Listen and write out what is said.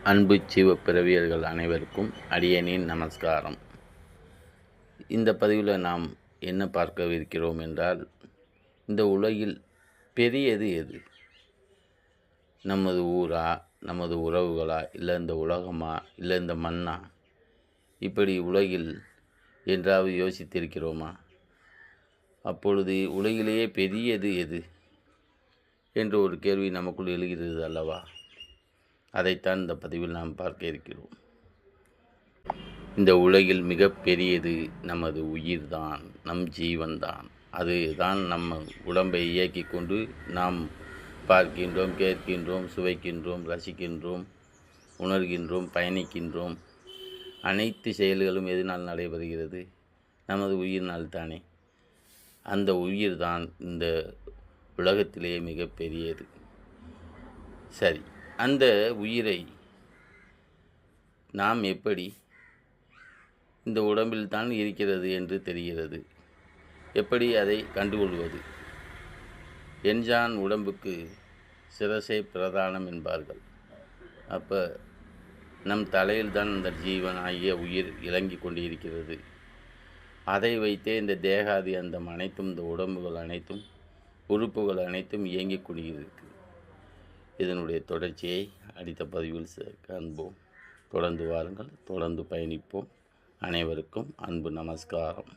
அன்பு சிவப்பிறவியர்கள் அனைவருக்கும் அடியேனின் நமஸ்காரம். இந்த பதிவில் நாம் என்ன பார்க்கவிருக்கிறோம் என்றால், இந்த உலகில் பெரியது எது? நமது ஊரா, நமது உறவுகளா, இல்லை இந்த உலகமா, இல்லை இந்த மண்ணா? இப்படி உலகில் என்றாவது யோசித்திருக்கிறோமா? அப்பொழுது உலகிலேயே பெரியது எது என்ற ஒரு கேள்வி நமக்குள் எழுகிறது அல்லவா? அதைத்தான் இந்த பதிவில் நாம் பார்க்க இருக்கிறோம். இந்த உலகில் மிக பெரியது நமது உயிர்தான், நம் ஜீவன்தான். அதுதான் நம்ம உடம்பை இயக்கி கொண்டு நாம் பார்க்கின்றோம், கேட்கின்றோம், சுவைக்கின்றோம், ரசிக்கின்றோம், உணர்கின்றோம், பயணிக்கின்றோம். அனைத்து செயல்களும் எதனால் நடைபெறுகிறது? நமது உயிரினால் தானே. அந்த உயிர்தான் இந்த உலகத்திலேயே மிக பெரியது. சரி, அந்த உயிரை நாம் எப்படி இந்த உடம்பில் தான் இருக்கிறது என்று தெரிகிறது? எப்படி அதை கண்டுகொள்வது? என்ஜான் உடம்புக்கு சிரசே பிரதானம் என்பார்கள். அப்போ நம் தலையில் தான் இந்த ஜீவன் ஆகிய உயிர் இறங்கி கொண்டிருக்கிறது. அதை வைத்தே இந்த தேகாதி அந்தம் அனைத்தும், இந்த உடம்புகள் அனைத்தும், உறுப்புகள் அனைத்தும் இயங்கிக் கொண்டிருக்கு. இதனுடைய தொடர்ச்சியை அடுத்த பதிவில் காண்போம். தொடர்ந்து வாருங்கள், தொடர்ந்து பயணிப்போம். அனைவருக்கும் அன்பு நமஸ்காரம்.